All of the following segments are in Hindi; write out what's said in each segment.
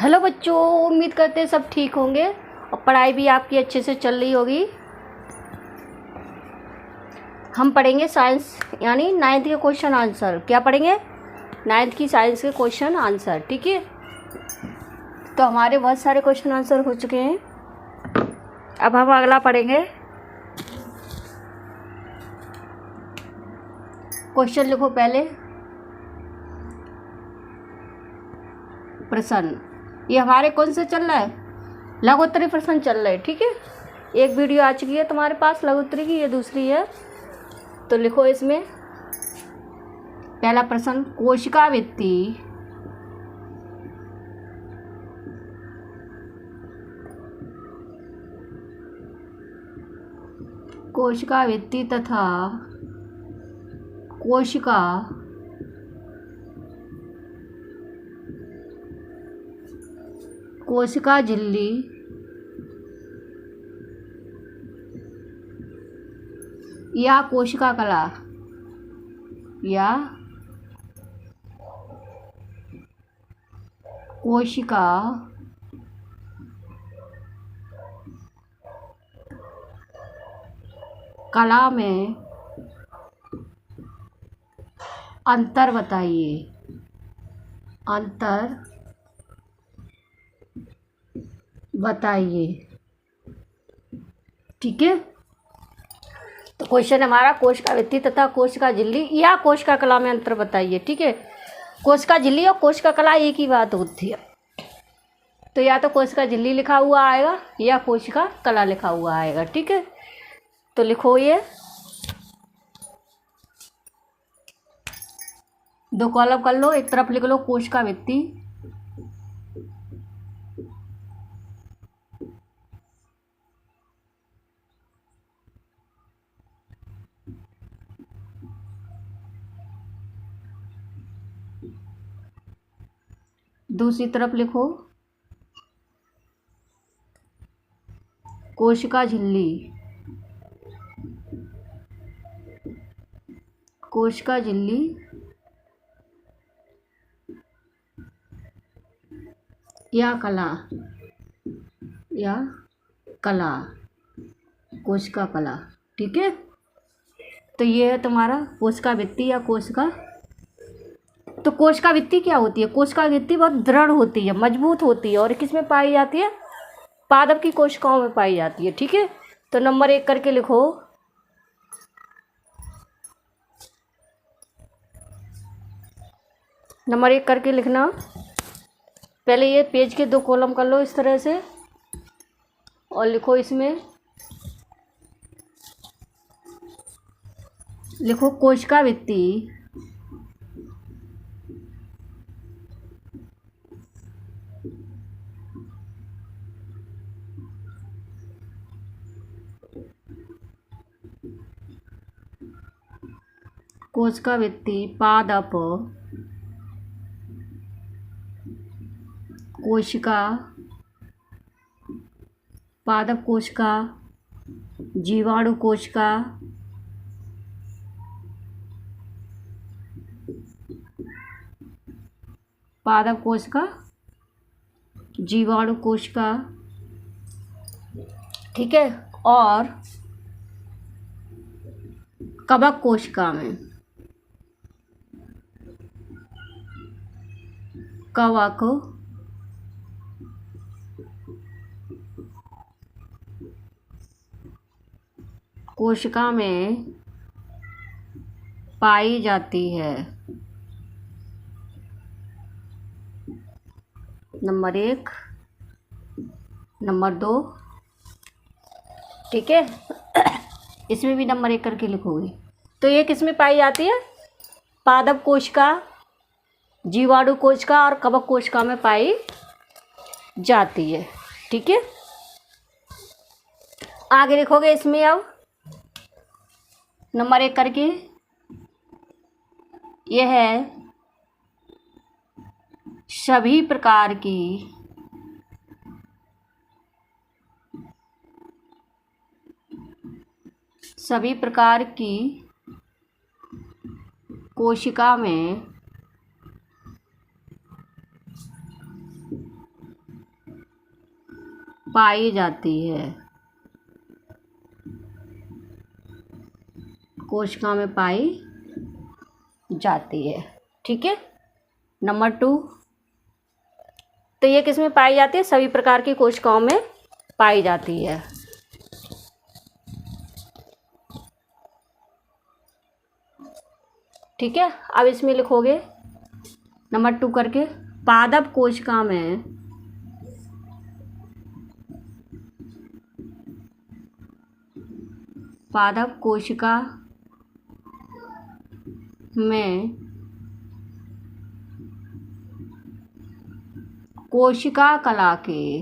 हेलो बच्चों, उम्मीद करते हैं सब ठीक होंगे और पढ़ाई भी आपकी अच्छे से चल रही होगी। हम पढ़ेंगे साइंस यानी 9th के क्वेश्चन आंसर। क्या पढ़ेंगे? 9th की साइंस के क्वेश्चन आंसर। ठीक है, तो हमारे बहुत सारे क्वेश्चन आंसर हो चुके हैं। अब हम अगला पढ़ेंगे। क्वेश्चन लिखो पहले। प्रश्न ये हमारे कौन से चल रहा है? लघुत्तरी प्रश्न चल रहे हैं। ठीक है, एक वीडियो आ चुकी है तुम्हारे पास लघुत्तरी की, ये दूसरी है। तो लिखो इसमें पहला प्रश्न, कोशिका वृत्ति तथा कोशिका झिल्ली या कोशिका कला में अंतर बताइए। ठीक है, तो क्वेश्चन हमारा कोशिका वृत्ति तथा कोशिका झिल्ली या कोशिका कला में अंतर बताइए। ठीक है, कोशिका झिल्ली और कोशिका कला एक ही बात होती है, तो या तो कोशिका झिल्ली लिखा हुआ आएगा या कोशिका कला लिखा हुआ आएगा। ठीक है, तो लिखो ये दो कॉलम कर लो, एक तरफ लिख लो कोशिका वृत्ति दूसरी तरफ लिखो कोशिका झिल्ली या कला कोशिका कला। ठीक है, तो ये है तुम्हारा कोशिका वृत्ति या कोशिका। तो कोशिका वृत्ति क्या होती है? कोशिका वृत्ति बहुत दृढ़ होती है, मजबूत होती है और किस में पाई जाती है? पादप की कोशिकाओं में पाई जाती है। ठीक है, तो नंबर 1 करके लिखो नंबर 1 करके लिखना। पहले ये पेज के 2 कॉलम कर लो इस तरह से और लिखो इसमें लिखो कोशिका वृत्ति पादप कोशिका जीवाणु कोशिका पादप कोशिका जीवाणु कोशिका। ठीक है, और कवक कोशिका में कवक कोशिका में पाई जाती है। Number 1 number 2। ठीक है, इसमें भी नंबर 1 करके लिखोगे। तो ये किस में पाई जाती है? पादप कोशिका जीवाणु कोशिका और कवक कोशिका में पाई जाती है। ठीक है, आगे लिखोगे इसमें अब नंबर 1 करके यह है सभी प्रकार की कोशिका में पाई जाती है, कोशिका में पाई जाती है। ठीक है। नंबर 2, तो ये किस में पाई जाती है? सभी प्रकार की कोशिकाओं में पाई जाती है। ठीक है। अब इसमें लिखोगे नंबर 2 करके, पादप कोशिका में पादप कोशिका में कोशिका कला के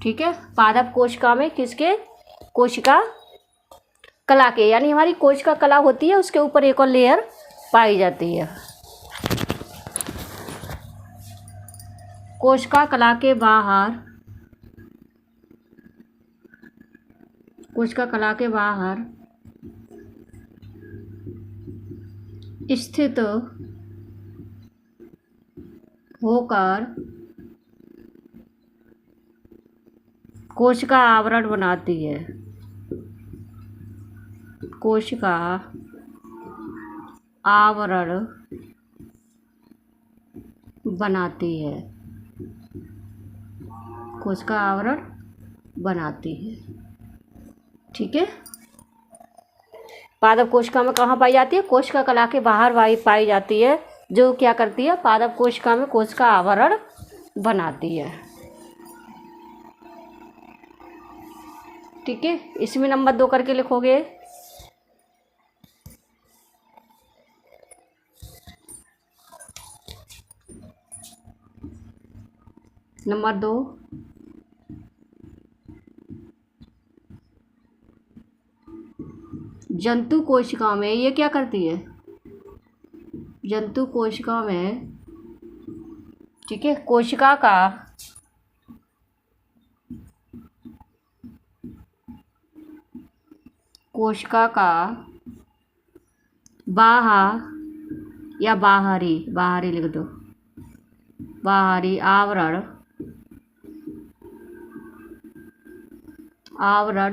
ठीक है, पादप कोशिका में किसके? कोशिका कला के, यानी हमारी कोशिका कला होती है, उसके ऊपर एक और लेयर पाई जाती है। कोशिका कला के बाहर, कोशिका कला के बाहर स्थित होकर कोशिका आवरण बनाती है, कोशिका आवरण बनाती है, कोशिका आवरण बनाती है। ठीक है। पादप कोशिका में कहाँ पाई जाती है? कोशिका कला के बाहर पाई जाती है, जो क्या करती है? पादप कोशिका में कोशिका आवरण बनाती है। ठीक है। इसमें नंबर 2 करके लिखोगे, नंबर 2, जंतु कोशिका में ये क्या करती है? जंतु कोशिका में, ठीक है, कोशिका का बाहर या बाहरी लिख दो, बाहरी आवरण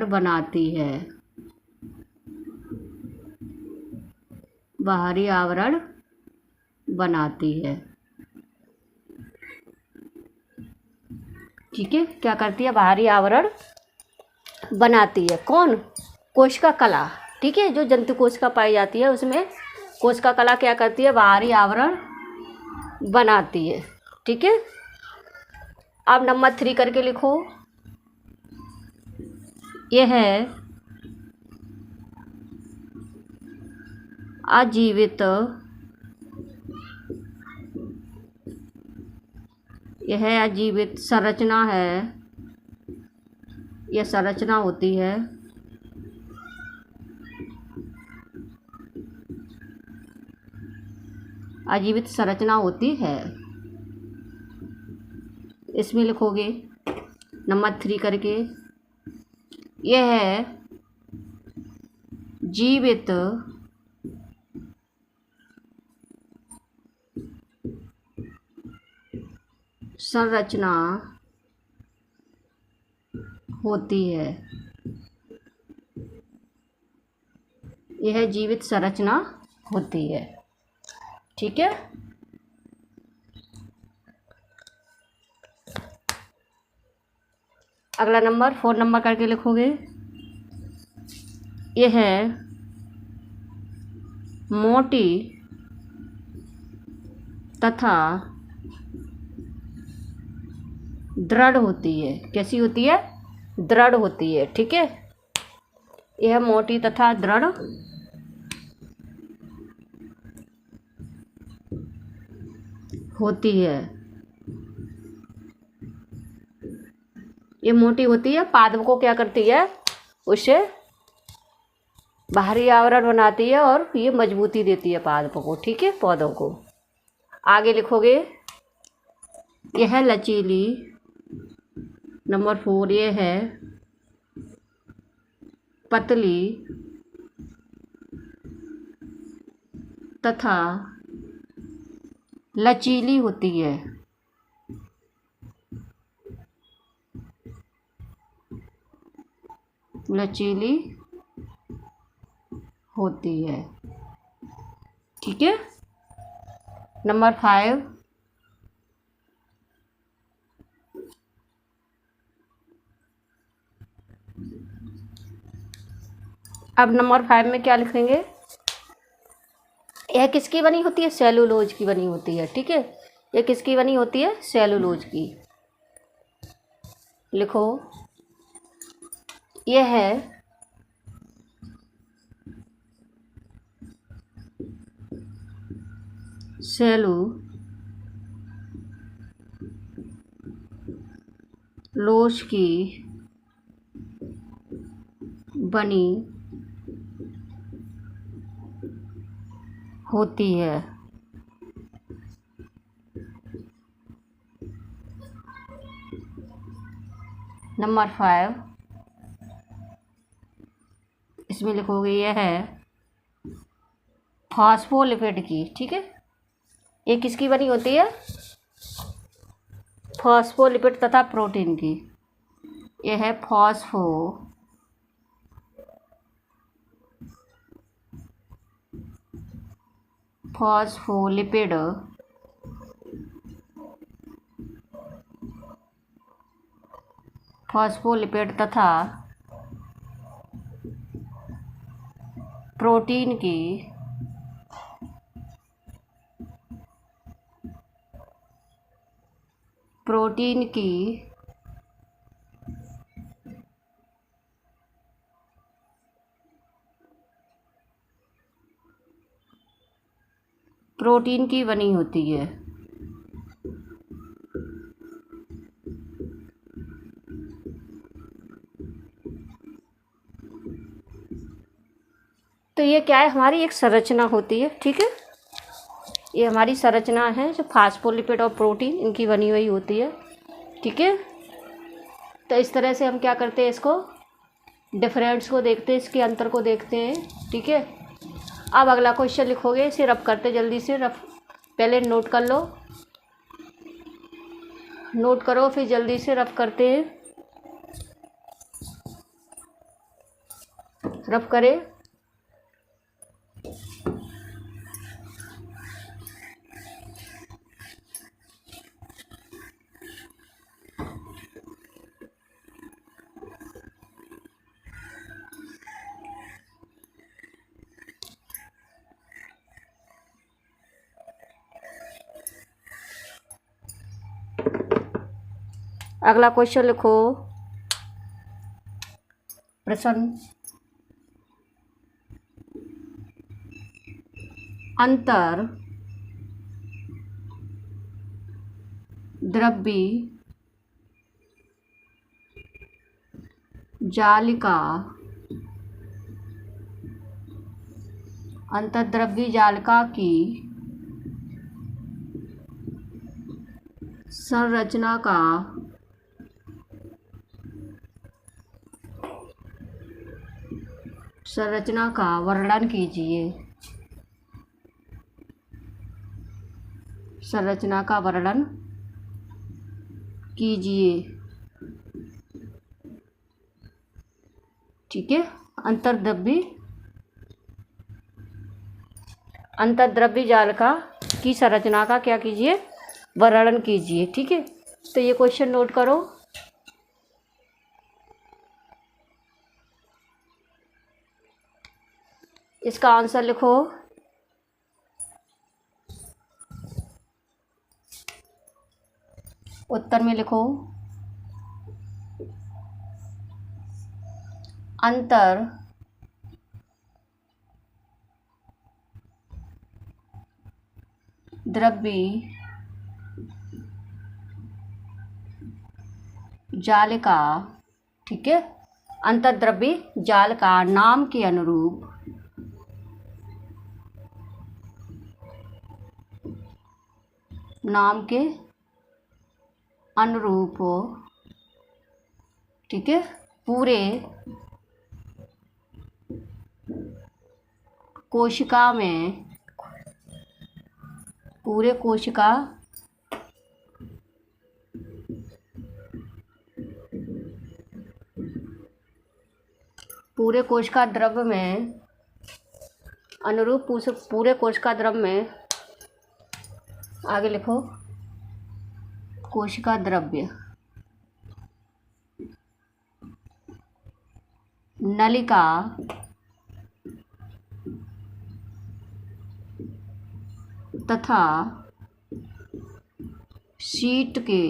बनाती है, बाहरी आवरण बनाती है। ठीक है। क्या करती है? बाहरी आवरण बनाती है। कौन? कोशिका कला। ठीक है। जो जंतु कोशिका पाई जाती है उसमें कोशिका कला क्या करती है? बाहरी आवरण बनाती है। ठीक है। अब नंबर 3 करके लिखो, यह है अजीवित, यह अजीवित संरचना है, यह संरचना होती है अजीवित संरचना होती है। इसमें लिखोगे नंबर 3 करके, यह है जीवित संरचना होती है, यह जीवित संरचना होती है। ठीक है। अगला नंबर 4 नंबर करके लिखोगे, यह है मोटी तथा दृढ़ होती है। कैसी होती है? दृढ़ होती है। ठीक है। यह मोटी तथा दृढ़ होती है। ये मोटी होती है, पादप को क्या करती है? उसे बाहरी आवरण बनाती है और ये मजबूती देती है पादप को। ठीक है, पौधों को। आगे लिखोगे, यह लचीली, नंबर 4, ये है पतली तथा लचीली होती है। लचीली होती है। ठीक है। नंबर 5, अब नंबर 5 में क्या लिखेंगे? यह किसकी बनी होती है? सेलुलोज की बनी होती है। ठीक है, यह किसकी बनी होती है? सेलुलोज की। लिखो, यह है सेलुलोज की बनी होती है। नंबर 5, इसमें लिखोगे यह है फॉस्फोलिपिड की। ठीक है, ये किसकी बनी होती है? फॉस्फोलिपिड तथा प्रोटीन की। यह है फॉस्फोलिपिड तथा प्रोटीन की बनी होती है। तो ये क्या है? हमारी एक संरचना होती है। ठीक है, ये हमारी संरचना है जो फॉस्फोलिपिड और प्रोटीन इनकी बनी हुई होती है। ठीक है, तो इस तरह से हम क्या करते हैं? इसको डिफरेंस को देखते हैं, इसके अंतर को देखते हैं। ठीक है, अब अगला क्वेश्चन लिखोगे, इसे रफ करते जल्दी से। रफ पहले नोट कर लो, नोट करो, फिर जल्दी से रफ करते हैं। रफ करें। अगला क्वेश्चन लिखो, प्रश्न अंतर द्रव्य जालिका की संरचना का वर्णन कीजिए। संरचना का वर्णन कीजिए। ठीक है, अंतर्द्रव्य जालिका की संरचना का क्या कीजिए? वर्णन कीजिए। ठीक है, तो ये क्वेश्चन नोट करो। इसका आंसर लिखो। उत्तर में लिखो, अंतर द्रव्य जालिका। ठीक है, अंतर्द्रव्य जालिका नाम के अनुरूप ठीक है, पूरे कोशिका पूरे कोशिका पूरे कोशिका द्रव्य में अनुरूप पूरे कोशिका द्रव्य में, आगे लिखो, कोशिका द्रव्य नलिका तथा शीट के,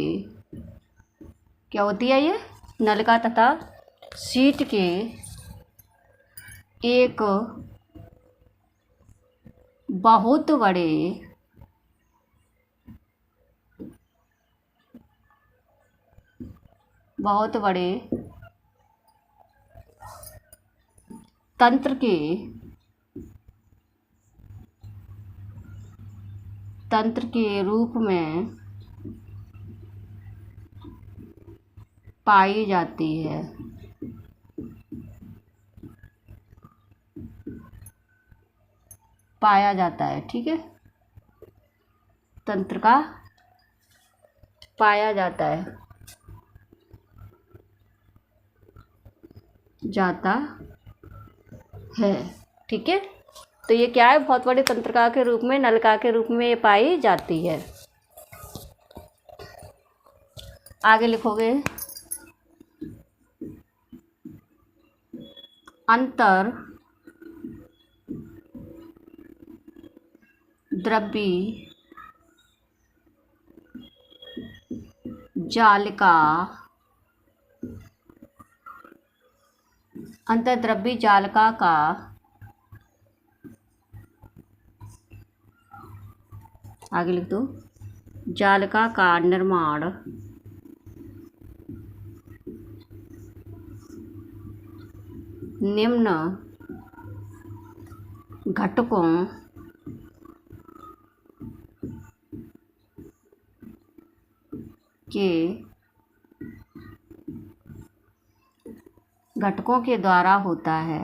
क्या होती है ये, नलिका तथा शीट के एक बहुत बड़े तंत्र के रूप में पाई जाती है। पाया जाता है, ठीक है, तंत्र का पाया जाता है, ठीक है। तो ये क्या है, बहुत बड़े तंत्रिका के रूप में, नलिका के रूप में ये पाई जाती है। आगे लिखोगे, अंतर द्रव्यी जालिका, अंतर्द्रव्यी जालिका का आगे लिख दो, जालिका का निर्माण निम्न घटकों के द्वारा होता है।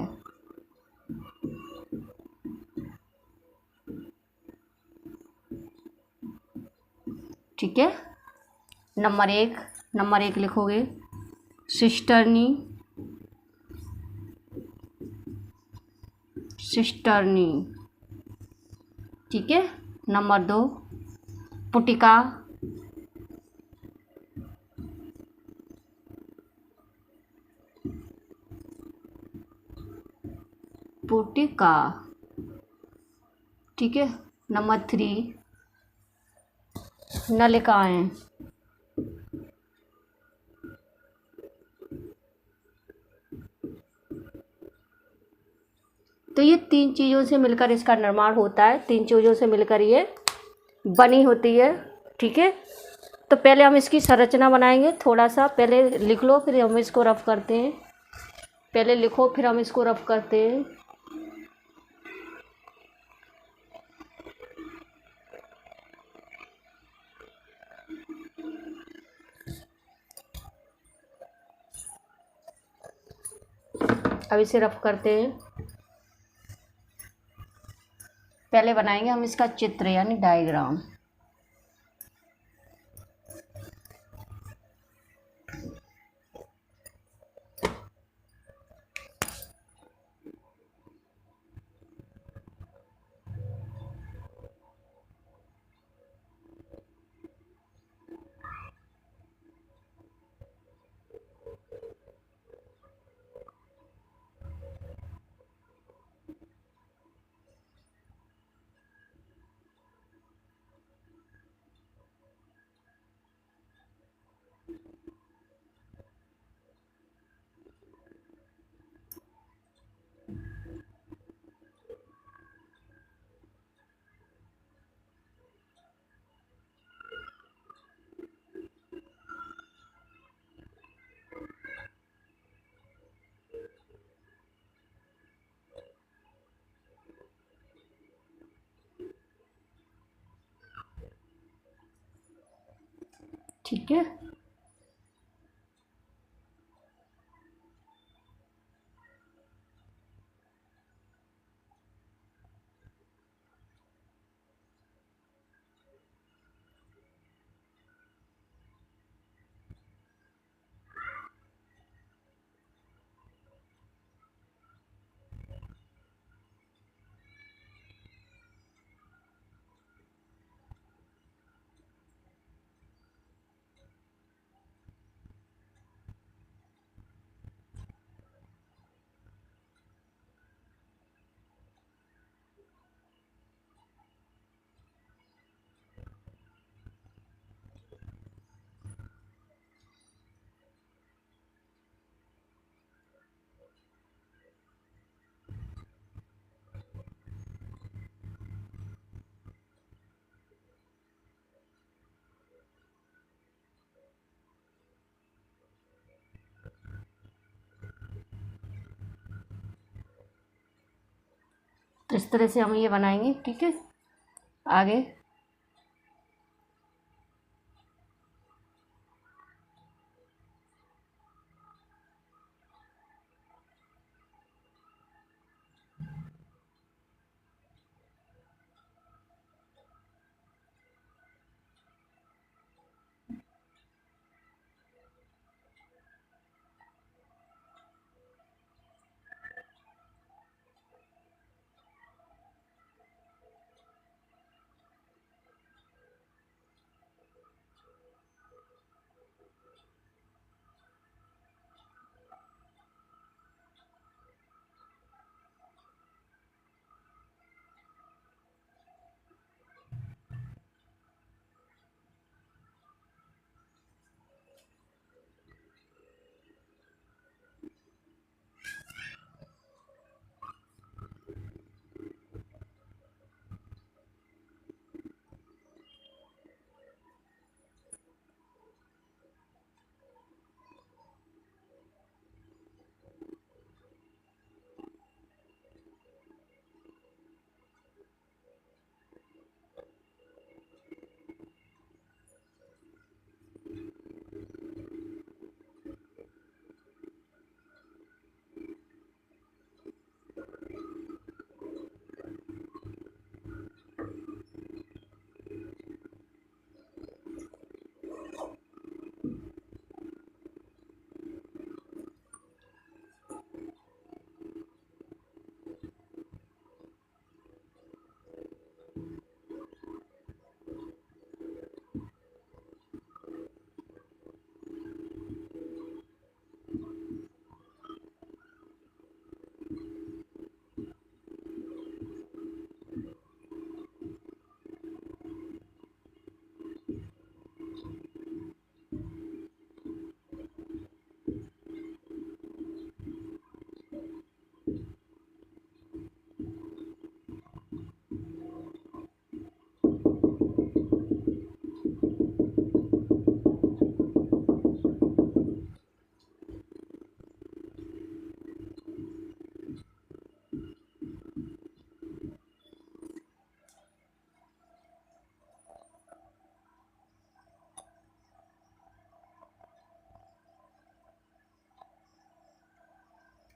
ठीक है। नंबर एक लिखोगे, सिस्टर्नी ठीक है। नंबर 2 पुटिका, ठीक है। नंबर 3 नलिकाएं, तो ये 3 चीज़ों से मिलकर इसका निर्माण होता है, 3 चीज़ों से मिलकर ये बनी होती है। ठीक है। तो पहले हम इसकी संरचना बनाएंगे, थोड़ा सा पहले लिख लो, फिर हम इसको रफ करते हैं। पहले लिखो, फिर हम इसको रफ करते हैं। अब इसे रफ करते हैं। पहले बनाएंगे हम इसका चित्र यानी डायग्राम। ठीक है। इस तरह से हम ये बनाएंगे, ठीक है। आगे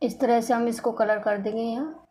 इस तरह से हम इसको कलर कर देंगे यहाँ।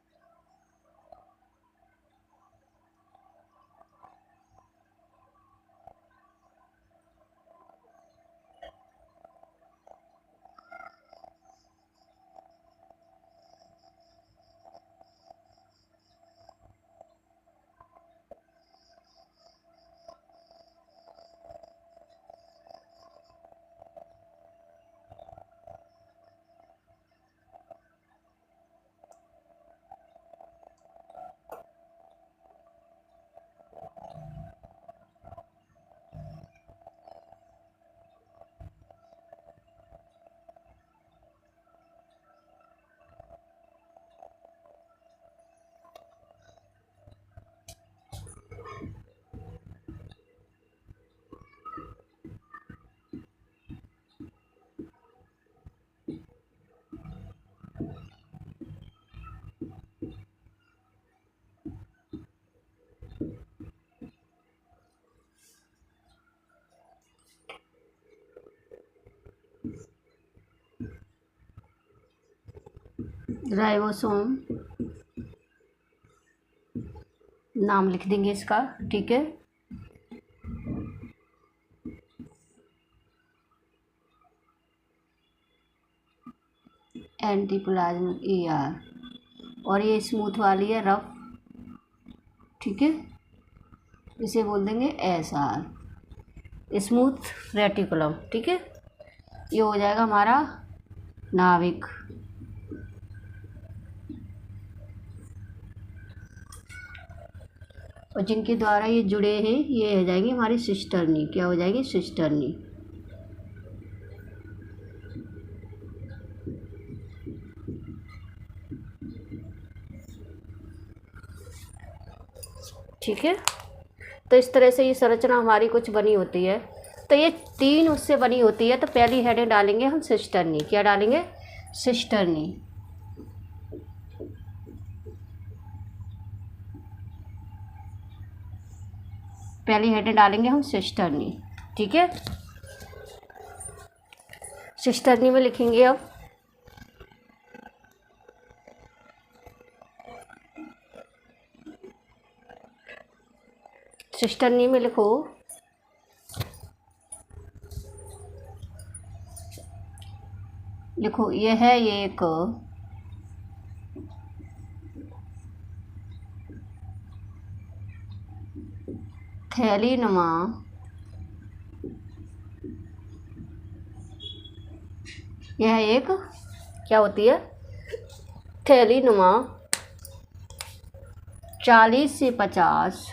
राइबोसोम नाम लिख देंगे इसका, ठीक है। एंटीप्लाज्मिक ER, और ये स्मूथ वाली है रफ, ठीक है। इसे बोल देंगे SR, स्मूथ रेटिकुलम, ठीक है। ये हो जाएगा हमारा नाभिक। और जिनके द्वारा ये जुड़े हैं ये हो जाएगी हमारी सिस्टर्नी। क्या हो जाएगी? सिस्टर्नी। ठीक है। तो इस तरह से ये संरचना हमारी कुछ बनी होती है। तो ये 3 उससे बनी होती है। तो पहली हेडिंग डालेंगे हम सिस्टर्नी। क्या डालेंगे? सिस्टर्नी। पहली हेडिंग डालेंगे हम सिस्टर्नी, ठीक है। सिस्टर्नी में लिखेंगे अब सिस्टर्नी में लिखो यह है एक थैली नुमा यह एक क्या होती है, थैली नुमा 40 से 50,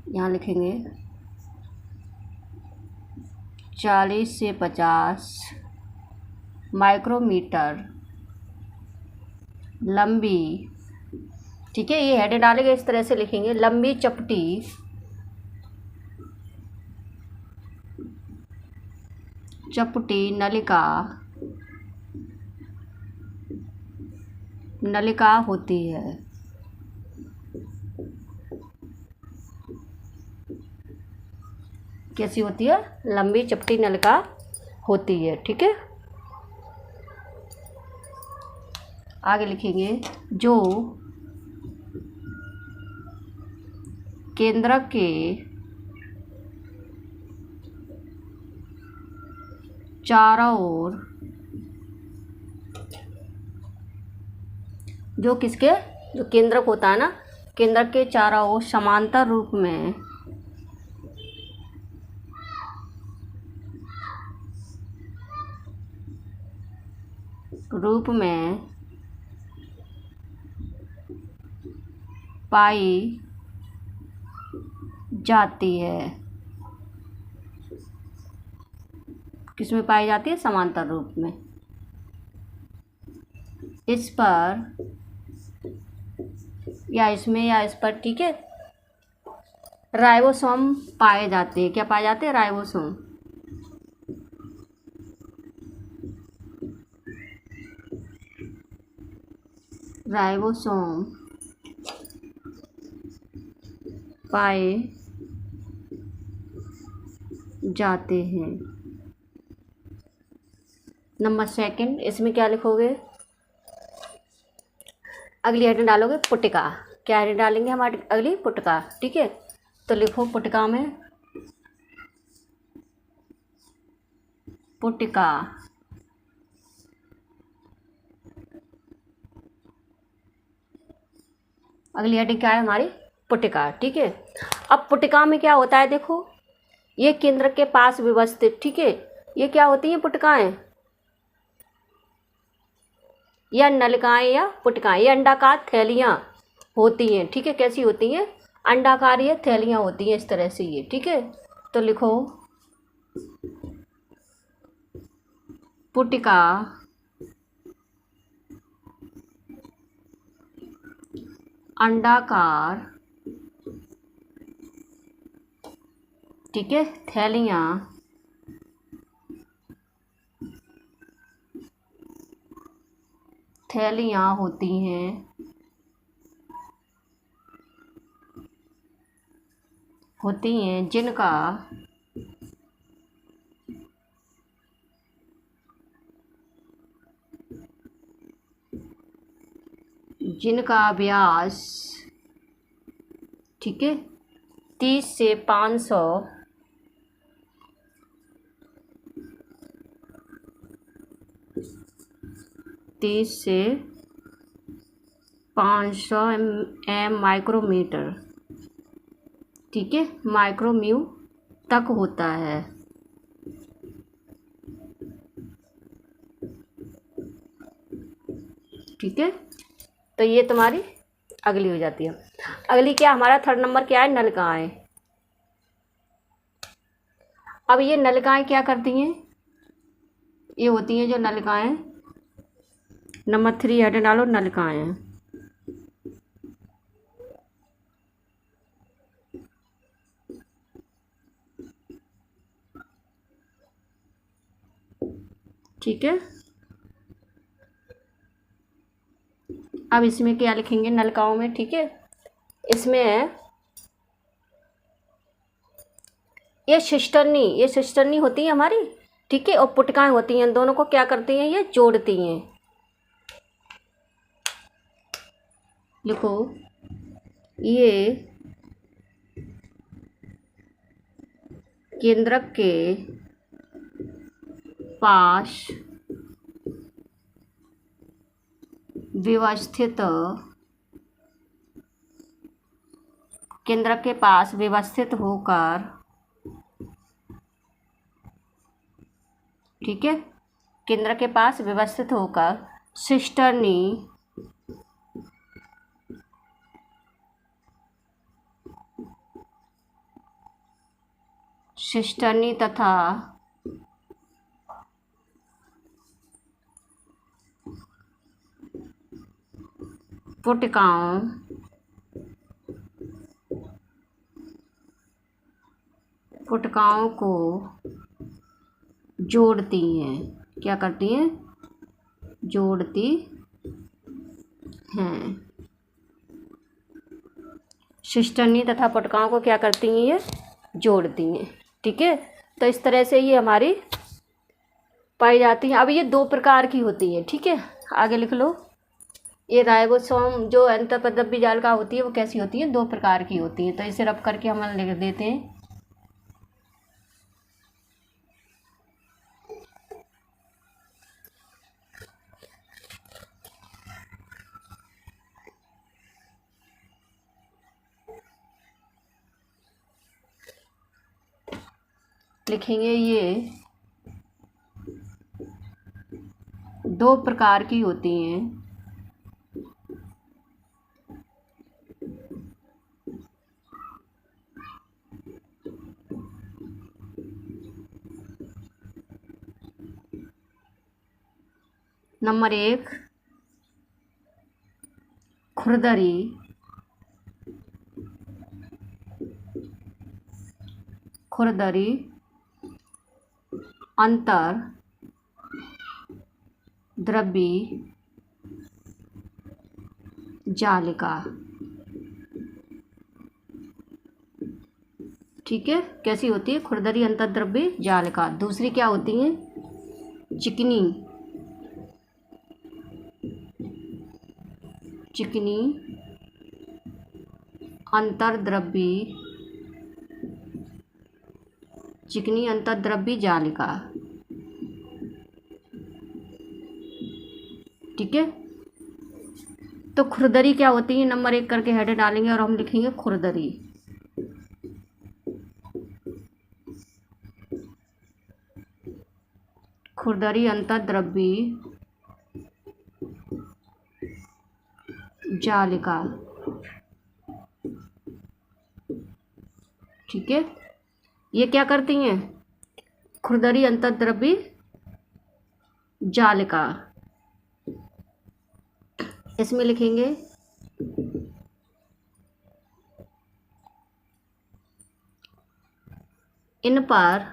यहाँ लिखेंगे 40 से 50 माइक्रोमीटर लंबी, ठीक है। ये हेड डालेंगे, इस तरह से लिखेंगे, लंबी चपटी नलिका होती है। कैसी होती है, लंबी चपटी नलिका होती है, ठीक है। आगे लिखेंगे जो केंद्रक के चारों ओर, जो केंद्रक होता है ना, केंद्रक के चारों ओर समांतर रूप में पाई जाती है। किसमें पाई जाती है, समांतर रूप में। इस पर या इसमें या इस पर, ठीक है। राइबोसोम पाए जाते हैं, क्या पाए जाते हैं, राइबोसोम। राइबोसोम पाए जाते हैं। नंबर सेकंड, इसमें क्या लिखोगे, अगली हेडिंग डालोगे पुटिका। क्या हेडिंग डालेंगे हम, अगली पुटिका, ठीक है। तो लिखो पुटिका में, पुटिका अगली हेडिंग क्या है हमारी, पुटिका, ठीक है। अब पुटिका में क्या होता है, देखो ये केंद्र के पास व्यवस्थित, ठीक है। ये क्या होती हैं, पुटिकाएं या नलिकाएं या पुटिकाएं, ये अंडाकार थैलियाँ होती हैं, ठीक है। कैसी होती हैं, अंडाकार ये थैलियाँ होती हैं, इस तरह से ये, ठीक है। तो लिखो पुटिका अंडाकार, ठीक है, थैलियाँ होती हैं जिनका व्यास, ठीक है, 30 से 500 एम माइक्रोमीटर, ठीक है, माइक्रोम्यू तक होता है, ठीक है। तो ये तुम्हारी अगली हो जाती है। अगली क्या, हमारा थर्ड नंबर क्या है, नलिकाएं। अब ये नलिकाएं क्या करती हैं, ये होती हैं जो नलिकाएं, नंबर 3 हेड डालो, नलिकाएं, ठीक है। अब इसमें क्या लिखेंगे, नलिकाओं में, ठीक है। इसमें ये सिस्टरनी होती है हमारी, ठीक है, और पुटकाएँ होती हैं, इन दोनों को क्या करती हैं, ये जोड़ती हैं। लिखो, ये केंद्रक के पास व्यवस्थित, केंद्रक के पास व्यवस्थित होकर, ठीक है, केंद्र के पास व्यवस्थित होकर सिस्टर्नी तथा पुटिकाओं को जोड़ती हैं। क्या करती हैं, जोड़ती हैं। सिस्टर्नी तथा पुटिकाओं को क्या करती हैं, ये जोड़ती हैं, ठीक है। तो इस तरह से ये हमारी पाई जाती हैं। अब ये 2 प्रकार की होती है, ठीक है, आगे लिख लो। ये राइबोसोम जो अंतःपदव्य जालिका होती है वो कैसी होती है, 2 प्रकार की होती है। तो इसे रब करके हम लिख देते हैं। लिखेंगे ये 2 प्रकार की होती हैं। नंबर 1 खुरदरी, अंतर द्रव्य जालिका, ठीक है। कैसी होती है, खुरदरी अंतर्द्रव्य जालिका। दूसरी क्या होती है, चिकनी अंतर्द्रव्य जालिका, ठीक है। तो खुरदरी क्या होती है, नंबर 1 करके हेड डालेंगे और हम लिखेंगे खुरदरी। खुरदरी अंतर्द्रव्य जालिका, ठीक है। ये क्या करती हैं, खुरदरी अंतर्द्रव्य जालिका। इसमें लिखेंगे इन पर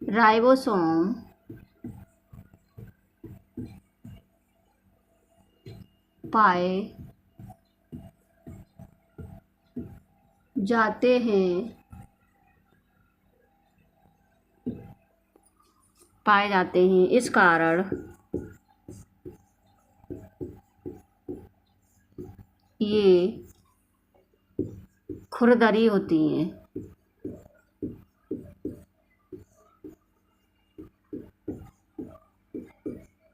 राइबोसोम पाए जाते हैं, इस कारण ये खुरदरी होती हैं।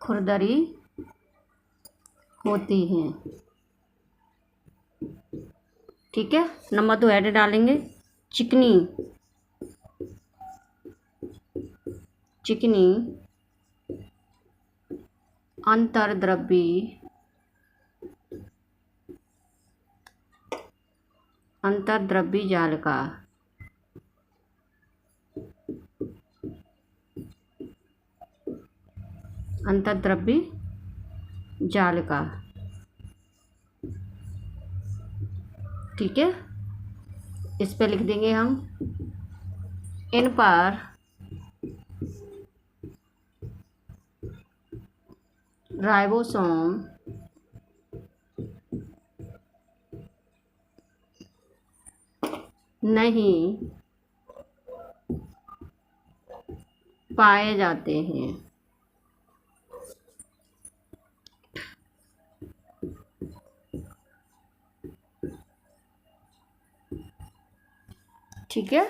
खुरदरी होती हैं, ठीक है। नंबर 2 हेड डालेंगे, चिकनी अंतर्द्रव्य जालिका, ठीक है। इस पे लिख देंगे हम इन पर राइबोसोम नहीं पाए जाते हैं। ठीक है,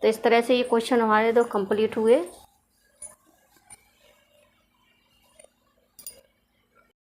तो इस तरह से ये क्वेश्चन हमारे दो कंप्लीट हुए।